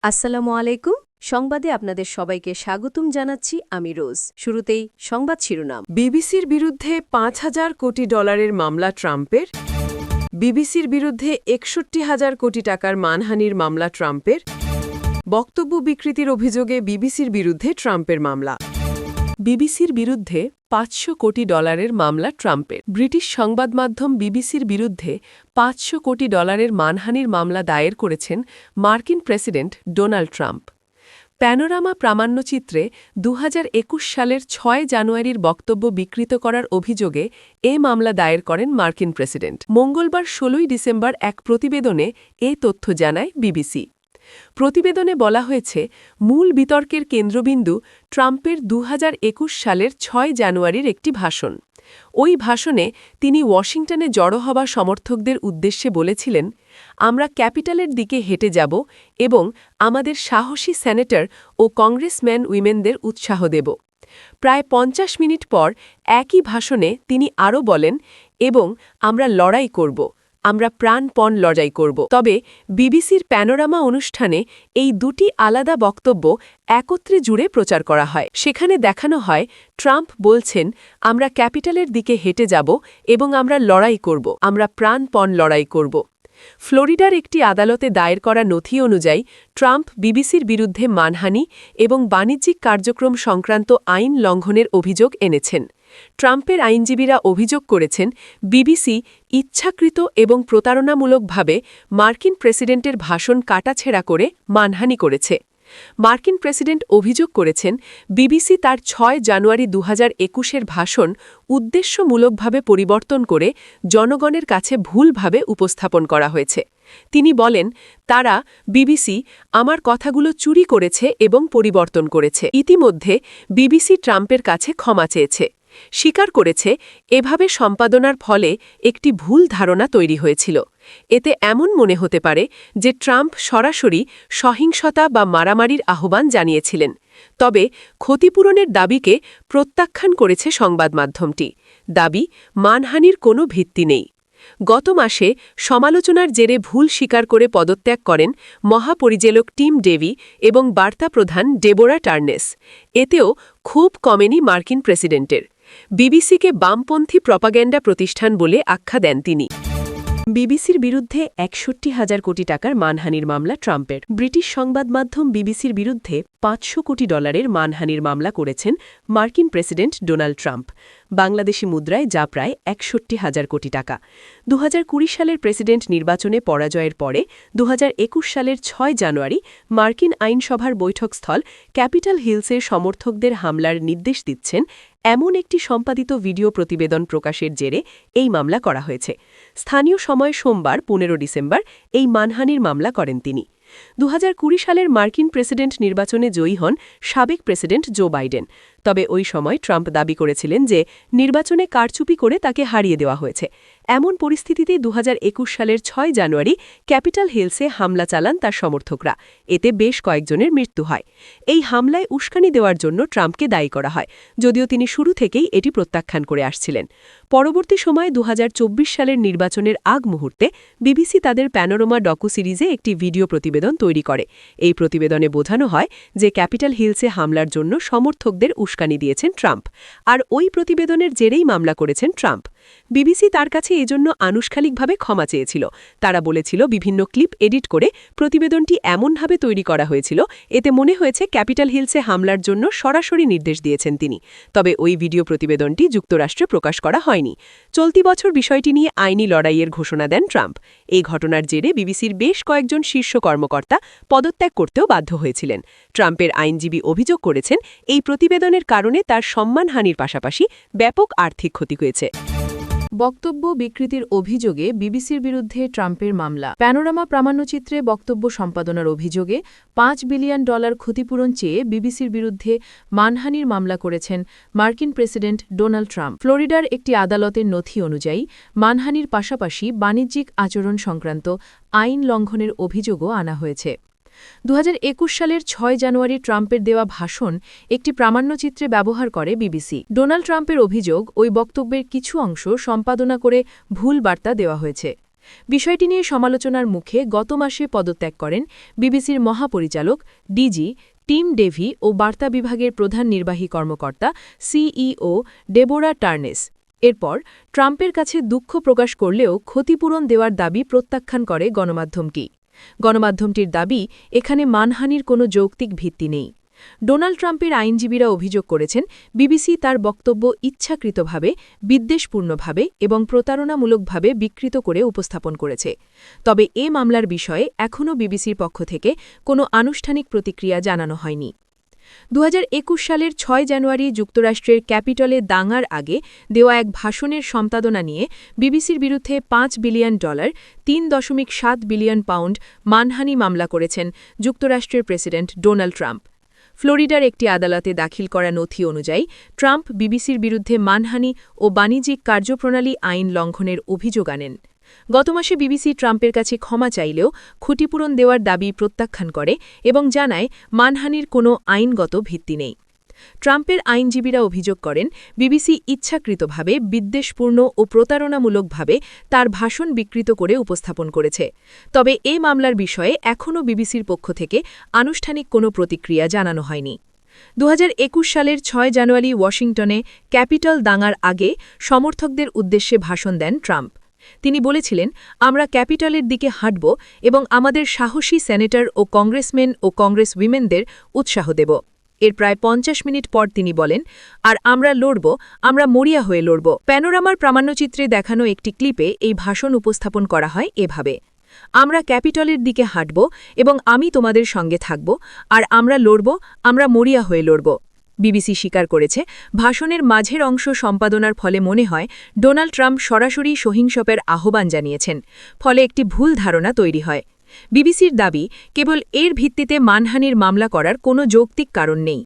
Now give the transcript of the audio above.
আসসালামু আলাইকুম। সংবাদে আপনাদের সবাইকে স্বাগতম জানাচ্ছি আমি রোজ। শুরুতেই সংবাদ শিরোনাম। বিবিসির বিরুদ্ধে ৫,০০০ কোটি ডলারের মামলা ট্রাম্পের। বিবিসির বিরুদ্ধে ৬১,০০০ কোটি টাকার মানহানির মামলা ট্রাম্পের। বক্তব্য বিকৃতির অভিযোগে বিবিসির বিরুদ্ধে ট্রাম্পের মামলা। বিবিসির বিরুদ্ধে ৫০০ কোটি ডলারের মামলা ট্রাম্পের। ব্রিটিশ সংবাদ মাধ্যম বিবিসির বিরুদ্ধে ৫০০ কোটি ডলারের মানহানির মামলা দায়ের করেছেন মার্কিন প্রেসিডেন্ট ডোনাল্ড ট্রাম্প। প্যানোরামা প্রামাণ্যচিত্রে ২০২১ সালের ৬ জানুয়ারির বক্তব্য বিকৃত করার অভিযোগে এ মামলা দায়ের করেন মার্কিন প্রেসিডেন্ট। মঙ্গলবার ১৬ ডিসেম্বর এক প্রতিবেদনে এ তথ্য জানায় বিবিসি। প্রতিবেদনে বলা হয়েছে, মূল বিতর্কের কেন্দ্রবিন্দু ট্রাম্পের ২০২১ সালের ৬ জানুয়ারির একটি ভাষণ। ওই ভাষণে তিনি ওয়াশিংটনে জড়ো হওয়া সমর্থকদের উদ্দেশ্যে বলেছিলেন, আমরা ক্যাপিটালের দিকে হেঁটে যাব এবং আমাদের সাহসী সেনেটর ও কংগ্রেসম্যান উইমেনদের উৎসাহ দেব। প্রায় ৫০ মিনিট পর একই ভাষণে তিনি আরও বলেন, এবং আমরা লড়াই করব, আমরা প্রাণপণ লড়াই করব। তবে বিবিসির প্যানোরামা অনুষ্ঠানে এই দুটি আলাদা বক্তব্য একত্রে জুড়ে প্রচার করা হয়। সেখানে দেখানো হয় ট্রাম্প বলছেন, আমরা ক্যাপিটালের দিকে হেঁটে যাব এবং আমরা লড়াই করব, আমরা প্রাণপণ লড়াই করব। ফ্লোরিডার একটি আদালতে দায়ের করা নথি অনুযায়ী ট্রাম্প বিবিসির বিরুদ্ধে মানহানি এবং বাণিজ্যিক কার্যক্রম সংক্রান্ত আইন লঙ্ঘনের অভিযোগ এনেছেন। ট্রাম্পের আইনজীবীরা অভিযোগ করেছেন, বিবিসি ইচ্ছাকৃত এবং প্রতারণামূলকভাবে মার্কিন প্রেসিডেন্টের ভাষণ কাটাছেঁড়া করে মানহানি করেছে। মার্কিন প্রেসিডেন্ট অভিযোগ করেছেন, বিবিসি তার ৬ জানুয়ারি ২০২১-এর ভাষণ উদ্দেশ্যমূলকভাবে পরিবর্তন করে জনগণের কাছে ভুলভাবে উপস্থাপন করা হয়েছে। তিনি বলেন, তারা বিবিসি আমার কথাগুলো চুরি করেছে এবং পরিবর্তন করেছে। ইতিমধ্যে বিবিসি ট্রাম্পের কাছে ক্ষমা চেয়েছে, স্বীকার করেছে এভাবে সম্পাদনার ফলে একটি ভুল ধারণা তৈরি হয়েছিল। এতে এমন মনে হতে পারে যে ট্রাম্প সরাসরি সহিংসতা বা মারামারির আহ্বান জানিয়েছিলেন। তবে ক্ষতিপূরণের দাবিকে প্রত্যাখ্যান করেছে সংবাদ মাধ্যমটি। দাবি, মানহানির কোনো ভিত্তি নেই। গত মাসে সমালোচনার জেরে ভুল স্বীকার করে পদত্যাগ করেন মহাপরিচালক টিম ডেভি এবং বার্তা প্রধান ডেবোরা টার্নেস। এতেও ক্ষোভ কমেনি মার্কিন প্রেসিডেন্টের। বিবিসিকে বামপন্থী প্রপাগ্যান্ডা প্রতিষ্ঠান বলে আখ্যা দেন তিনি। বিবিসির বিরুদ্ধে ৬১,০০০ কোটি টাকার মানহানির মামলা ট্রাম্পের। ব্রিটিশ সংবাদ মাধ্যম বিবিসির বিরুদ্ধে ৫০০ কোটি ডলারের মানহানির মামলা করেছেন মার্কিন প্রেসিডেন্ট ডোনাল্ড ট্রাম্প। বাংলাদেশি মুদ্রায় যা প্রায় ৬১,০০০ কোটি টাকা। ২০২০ সালের প্রেসিডেন্ট নির্বাচনে পরাজয়ের পরে ২০২১ সালের ৬ জানুয়ারি মার্কিন আইনসভার বৈঠকস্থল ক্যাপিটাল হিলসের সমর্থকদের হামলার নির্দেশ দিচ্ছেন এমন একটি সম্পাদিত ভিডিও প্রতিবেদন প্রকাশের জেরে এই মামলা করা হয়েছে। স্থানীয় সময় সোমবার ১৫ ডিসেম্বর এই মানহানির মামলা করেন তিনি। ২০২০ সালের মার্কিন প্রেসিডেন্ট নির্বাচনে জয়ী হন সাবেক প্রেসিডেন্ট জো বাইডেন। তবে ওই সময় ট্রাম্প দাবি করেছিলেন যে নির্বাচনে কারচুপি করে তাকে হারিয়ে দেওয়া হয়েছে। এমন পরিস্থিতিতে ২০২১ সালের ৬ জানুয়ারি ক্যাপিটাল হিলসে হামলা চালান তার সমর্থকরা। এতে বেশ কয়েকজনের মৃত্যু হয়। এই হামলায় উস্কানি দেওয়ার জন্য ট্রাম্পকে দায়ী করা হয়, যদিও তিনি শুরু থেকেই এটি প্রত্যাখ্যান করে আসছিলেন। পরবর্তী সময়ে ২০২৪ সালের নির্বাচনের আগ মুহূর্তে বিবিসি তাদের প্যানোরামা ডকু সিরিজে একটি ভিডিও প্রতিবেদন তৈরি করে। এই প্রতিবেদনে বোঝানো হয় যে ক্যাপিটাল হিলসে হামলার জন্য সমর্থকদের উস্কানি দিয়েছেন ট্রাম্প, আর ওই প্রতিবেদনের জেরেই মামলা করেছেন ট্রাম্প। বিবিসি তার কাছে এজন্য আনুষ্ঠানিকভাবে ক্ষমা চেয়েছিল। তারা বলেছিল, বিভিন্ন ক্লিপ এডিট করে প্রতিবেদনটি এমনভাবে তৈরি করা হয়েছিল এতে মনে হয়েছে ক্যাপিটাল হিলসে হামলার জন্য সরাসরি নির্দেশ দিয়েছেন তিনি। তবে ওই ভিডিও প্রতিবেদনটি যুক্তরাষ্ট্রে প্রকাশ করা হয়নি। চলতি বছর বিষয়টি নিয়ে আইনি লড়াইয়ের ঘোষণা দেন ট্রাম্প। এই ঘটনার জেরে বিবিসির বেশ কয়েকজন শীর্ষ কর্মকর্তা পদত্যাগ করতেও বাধ্য হয়েছিলেন। ট্রাম্পের আইনজীবী অভিযোগ করেছেন, এই প্রতিবেদনের কারণে তার সম্মানহানির পাশাপাশি ব্যাপক আর্থিক ক্ষতি হয়েছে। বক্তব্য বিকৃতির অভিযোগে বিবিসির বিরুদ্ধে ট্রাম্পের মামলা। প্যানোরামা প্রামাণ্যচিত্রে বক্তব্য সম্পাদনার অভিযোগে $৫ বিলিয়ন ক্ষতিপূরণ চেয়ে বিবিসির বিরুদ্ধে মানহানির মামলা করেছেন মার্কিন প্রেসিডেন্ট ডোনাল্ড ট্রাম্প। ফ্লোরিডার একটি আদালতের নথি অনুযায়ী মানহানির পাশাপাশি বাণিজ্যিক আচরণ সংক্রান্ত আইন লঙ্ঘনের অভিযোগও আনা হয়েছে। ২০২১ সালের ৬ জানুয়ারি ট্রাম্পের দেওয়া ভাষণ একটি প্রামাণ্যচিত্রে ব্যবহার করে বিবিসি। ডোনাল্ড ট্রাম্পের অভিযোগ, ওই বক্তব্যের কিছু অংশ সম্পাদনা করে ভুল বার্তা দেওয়া হয়েছে। বিষয়টি নিয়ে সমালোচনার মুখে গত মাসে পদত্যাগ করেন বিবিসির মহাপরিচালক ডিজি টিম ডেভি ও বার্তা বিভাগের প্রধান নির্বাহী কর্মকর্তা সিইও ডেবোরা টার্নেস। এরপর ট্রাম্পের কাছে দুঃখ প্রকাশ করলেও ক্ষতিপূরণ দেওয়ার দাবি প্রত্যাখ্যান করে গণমাধ্যমটি। গণমাধ্যমটির দাবি, এখানে মানহানির কোনো যৌক্তিক ভিত্তি নেই। ডোনাল্ড ট্রাম্পের আইনজীবীরা অভিযোগ করেছেন, বিবিসি তার বক্তব্য ইচ্ছাকৃতভাবে, বিদ্বেষপূর্ণভাবে এবং প্রতারণামূলকভাবে বিকৃত করে উপস্থাপন করেছে। তবে এ মামলার বিষয়ে এখনও বিবিসির পক্ষ থেকে কোনো আনুষ্ঠানিক প্রতিক্রিয়া জানানো হয়নি। 2021 সালের 6 জানুয়ারি যুক্তরাষ্ট্রের ক্যাপিটলে দাঙ্গার আগে দেওয়া এক ভাষণের সম্পাদনা নিয়ে বিবিসির বিরুদ্ধে $5 বিলিয়ন, $3.7 বিলিয়ন মানহানি মামলা করেছেন যুক্তরাষ্ট্রের প্রেসিডেন্ট ডোনাল্ড ট্রাম্প। ফ্লোরিডার একটি আদালতে দাখিল করা নথি অনুযায়ী ট্রাম্প বিবিসির বিরুদ্ধে মানহানি ও বাণিজ্যিক কার্যপ্রণালী আইন লঙ্ঘনের অভিযোগ আনেন। গত মাসে বিবিসি ট্রাম্পের কাছে ক্ষমা চাইলেও ক্ষতিপূরণ দেওয়ার দাবি প্রত্যাখ্যান করে এবং জানায় মানহানির কোনো আইনগত ভিত্তি নেই। ট্রাম্পের আইনজীবীরা অভিযোগ করেন, বিবিসি ইচ্ছাকৃতভাবে, বিদ্বেষপূর্ণ ও প্রতারণামূলকভাবে তার ভাষণ বিকৃত করে উপস্থাপন করেছে। তবে এ মামলার বিষয়ে এখনও বিবিসির পক্ষ থেকে আনুষ্ঠানিক কোনো প্রতিক্রিয়া জানানো হয়নি। 2021 সালের 6 জানুয়ারি ওয়াশিংটনে ক্যাপিটল দাঙ্গার আগে সমর্থকদের উদ্দেশ্যে ভাষণ দেন ট্রাম্প। তিনি বলেছিলেন, আমরা ক্যাপিটলের দিকে হাঁটব এবং আমাদের সাহসী সেনেটর ও কংগ্রেসমেন ও কংগ্রেসউইমেনদের উৎসাহ দেব। এর প্রায় 50 মিনিট পর তিনি বলেন, আর আমরা লড়ব, আমরা মরিয়া হয়ে লড়ব। প্যানোরামার প্রামাণ্যচিত্রে দেখানো একটি ক্লিপে এই ভাষণ উপস্থাপন করা হয় এভাবে, আমরা ক্যাপিটলের দিকে হাঁটব এবং আমি তোমাদের সঙ্গে থাকব, আর আমরা লড়ব, আমরা মরিয়া হয়ে লড়ব। বিবিসি স্বীকার করেছে, ভাষণের মাঝের অংশ সম্পাদনার ফলে মনে হয় ডোনাল্ড ট্রাম্প সরাসরি সহিংসতার আহ্বান জানিয়েছেন, ফলে একটি ভুল ধারণা তৈরি হয়। বিবিসির দাবি, কেবল এর ভিত্তিতে মানহানির মামলা করার কোনো যৌক্তিক কারণ নেই।